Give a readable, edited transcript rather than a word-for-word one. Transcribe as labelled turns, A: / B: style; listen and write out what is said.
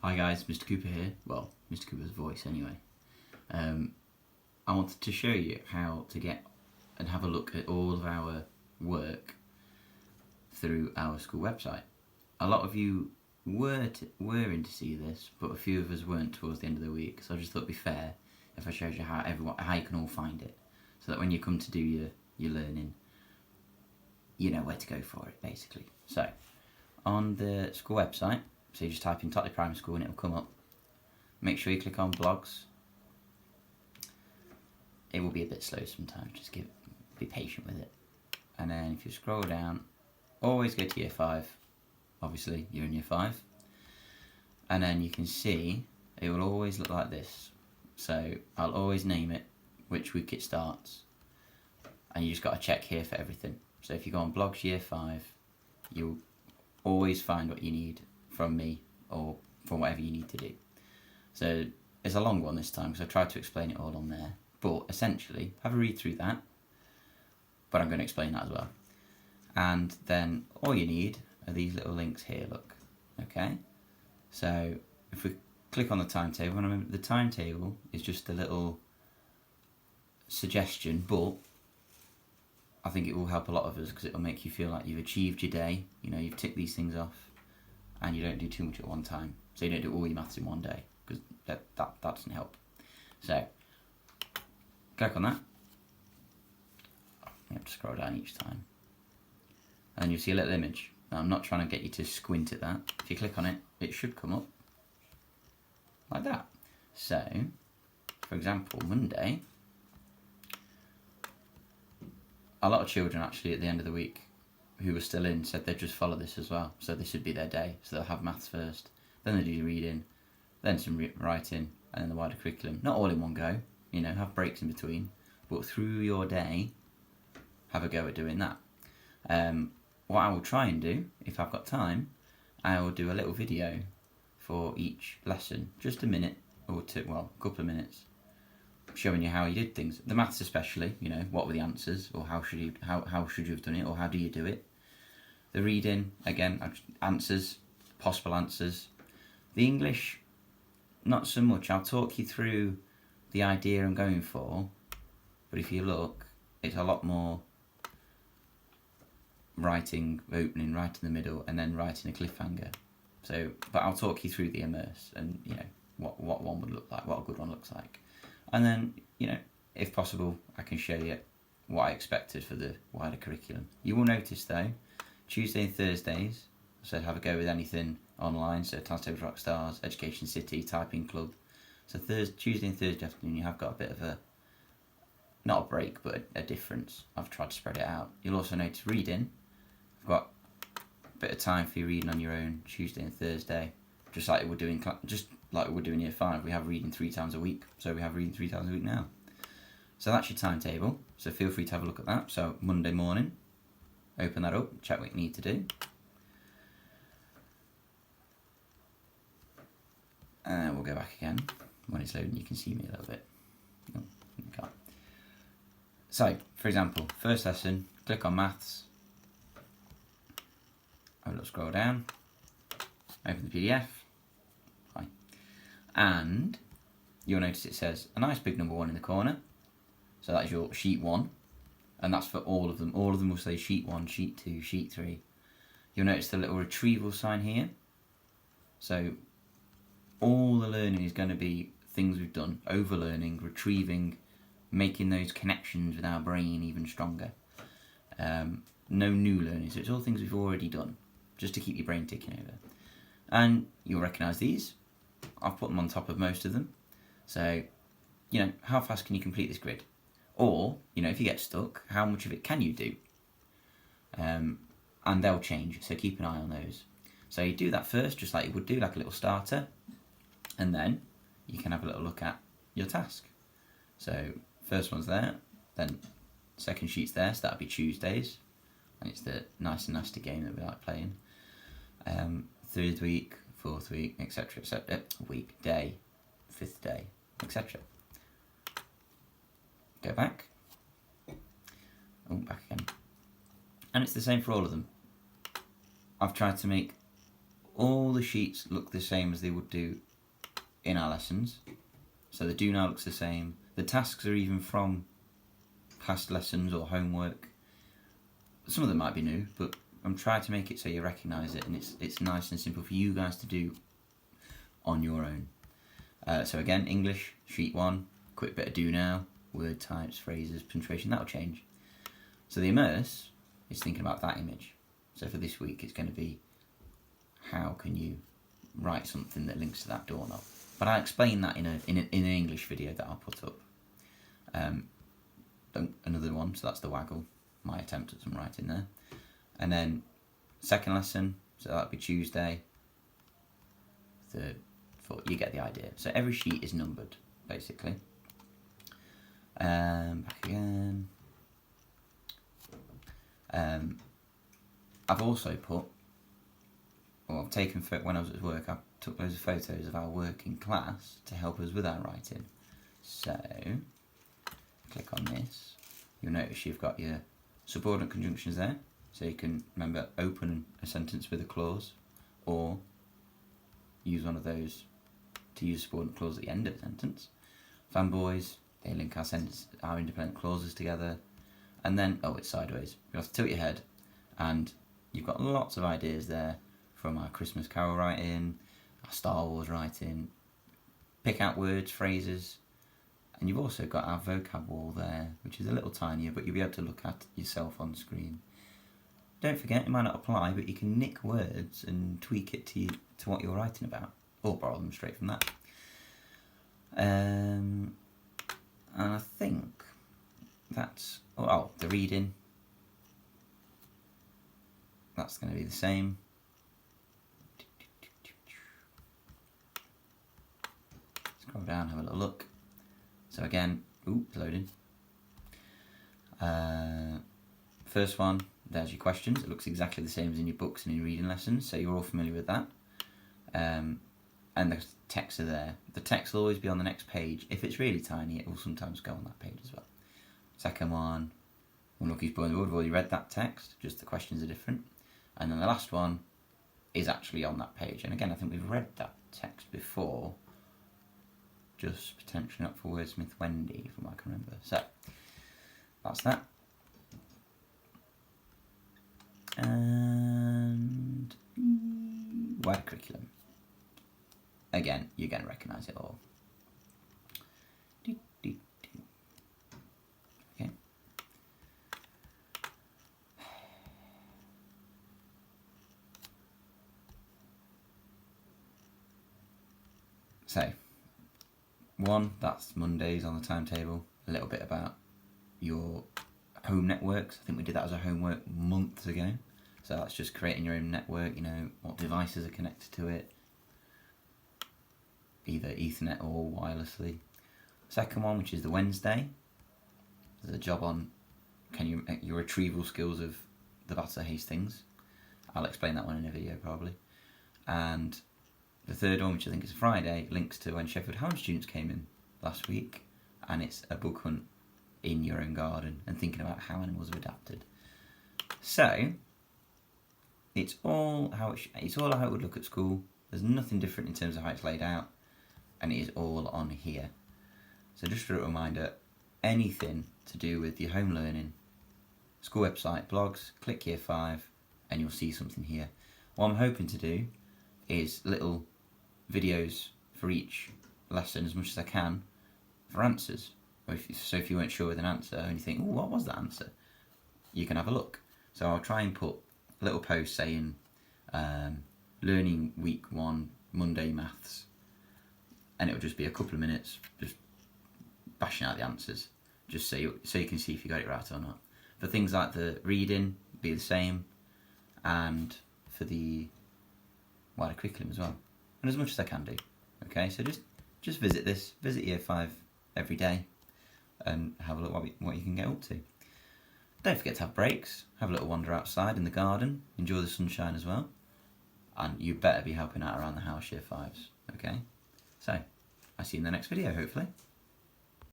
A: Hi guys, Mr. Cooper here. Well, Mr. Cooper's voice anyway. I wanted to show you how to get and have a look at all of our work through our school website. A lot of you were in to see this, but a few of us weren't towards the end of the week, so I just thought it'd be fair if I showed you how you can all find it, so that when you come to do your learning, you know where to go for it, basically. So, on the school website, so you just type in Totley Primary School and it'll come up. Make sure you click on blogs. It will be a bit slow sometimes, just be patient with it. And then if you scroll down, always go to year 5. Obviously, you're in year 5. And then you can see it will always look like this. So I'll always name it, which week it starts. And you just got to check here for everything. So if you go on blogs year 5, you'll always find what you need from me or from whatever you need to do. So it's a long one this time because I've tried to explain it all on there. But essentially, have a read through that. But I'm going to explain that as well. And then all you need are these little links here, look. Okay? So if we click on the timetable, and remember the timetable is just a little suggestion, but I think it will help a lot of us because it will make you feel like you've achieved your day. You know, you've ticked these things off and you don't do too much at one time. So you don't do all your maths in one day because that doesn't help. So click on that. You have to scroll down each time. And then you'll see a little image. Now, I'm not trying to get you to squint at that. If you click on it, it should come up like that. So, for example, Monday, a lot of children actually at the end of the week who were still in said they'd just follow this as well. So this would be their day. So they'll have maths first, then they do reading, then some writing, and then the wider curriculum. Not all in one go, you know, have breaks in between. But through your day, have a go at doing that. What I will try and do, if I've got time, I will do a little video for each lesson, just a minute or two, well, a couple of minutes, showing you how you did things. The maths especially, you know, what were the answers, or how should you have done it, or how do you do it. The reading, again, answers, possible answers. The English, not so much. I'll talk you through the idea I'm going for, but if you look, it's a lot more writing, opening right in the middle, and then writing a cliffhanger. So, but I'll talk you through the immerse and, you know, what one would look like, what a good one looks like. And then, you know, if possible, I can show you what I expected for the wider curriculum. You will notice though, Tuesday and Thursdays, I said have a go with anything online, so Times Rock Stars, Education City, Typing Club. So Tuesday and Thursday afternoon you have got a bit of a, not a break, but a difference. I've tried to spread it out. You'll also notice reading. I've got a bit of time for your reading on your own Tuesday and Thursday, just like we're doing year 5. We have reading 3 times a week, so we have reading 3 times a week now. So that's your timetable. So feel free to have a look at that. So Monday morning, open that up, check what you need to do. And we'll go back again. When it's loading, you can see me a little bit. Oh, you can't. So, for example, first lesson, click on maths. Have a little scroll down. Open the PDF. Hi. And you'll notice it says a nice big number 1 in the corner. So that's your sheet 1. And that's for all of them. All of them will say sheet 1, sheet 2, sheet 3. You'll notice the little retrieval sign here. So all the learning is going to be things we've done. Overlearning, retrieving, making those connections with our brain even stronger. No new learning. So it's all things we've already done, just to keep your brain ticking over. And you'll recognise these. I've put them on top of most of them. So, you know, how fast can you complete this grid? Or, you know, if you get stuck, how much of it can you do? And they'll change, so keep an eye on those. So you do that first, just like you would do, like a little starter. And then you can have a little look at your task. So first one's there, then second sheet's there, so that'll be Tuesdays. And it's the nice and nasty game that we like playing. 3rd week, 4th week, etc., etc. Week, day, 5th day, etc. Go back. Oh, back again. And it's the same for all of them. I've tried to make all the sheets look the same as they would do in our lessons. So the do now looks the same. The tasks are even from past lessons or homework. Some of them might be new, but I'm trying to make it so you recognise it, and it's nice and simple for you guys to do on your own. So again, English, sheet 1, quick bit of do now, word types, phrases, punctuation, that'll change. So the immerse is thinking about that image. So for this week, it's going to be how can you write something that links to that doorknob. But I'll explain that in an English video that I'll put up. Another one, so that's the waggle, my attempt at some writing there. And then second lesson, so that'll be Tuesday. Third, fourth, you get the idea. So every sheet is numbered, basically. Back again. I've also put, or I've taken, when I was at work, I took loads of photos of our work in class to help us with our writing. So, click on this. You'll notice you've got your subordinate conjunctions there. So you can, remember, open a sentence with a clause, or use one of those to use a subordinate clause at the end of the sentence. Fanboys, they link our independent clauses together. And then, oh, it's sideways. You have to tilt your head, and you've got lots of ideas there from our Christmas Carol writing, our Star Wars writing. Pick out words, phrases, and you've also got our vocab wall there, which is a little tinier, but you'll be able to look at yourself on screen. Don't forget, it might not apply, but you can nick words and tweak it to what you're writing about, or borrow them straight from that. And I think that's, the reading, that's going to be the same. Scroll down, have a little look. So again, it's loading. First one, there's your questions. It looks exactly the same as in your books and in reading lessons, so you're all familiar with that. And the texts are there. The text will always be on the next page. If it's really tiny, it will sometimes go on that page as well. Second one, Unlucky's Boy in the Wood. We've already read that text, just the questions are different. And then the last one is actually on that page. And again, I think we've read that text before, just potentially not for Wordsmith Wendy, from what I can remember. So, that's that. And wider curriculum. Again, you're going to recognise it all. Okay. So, one, that's Mondays on the timetable. A little bit about your home networks. I think we did that as a homework months ago. So that's just creating your own network, what devices are connected to it, either Ethernet or wirelessly. Second one, which is the Wednesday, there's a job on your retrieval skills of the Battle of Hastings. I'll explain that one in a video probably. And the third one, which I think is Friday, links to when Sheffield Hallam students came in last week, and it's a book hunt in your own garden and thinking about how animals are adapted. So it's all how it would look at school. There's nothing different in terms of how it's laid out, and it is all on here. So just a reminder, anything to do with your home learning, school website, blogs, click Year 5 and you'll see something here. What I'm hoping to do is little videos for each lesson as much as I can for answers. So if you weren't sure with an answer and you think, what was that answer? You can have a look. So I'll try and put a little post saying learning week 1 Monday maths, and it'll just be a couple of minutes just bashing out the answers, just so you can see if you got it right or not. For things like the reading, be the same, and for the wider curriculum as well, and as much as I can do. Okay, so just visit Year 5 every day and have a look what you can get up to. Don't forget to have breaks, have a little wander outside in the garden, enjoy the sunshine as well, and you better be helping out around the house, Year 5s, okay? So, I'll see you in the next video, hopefully.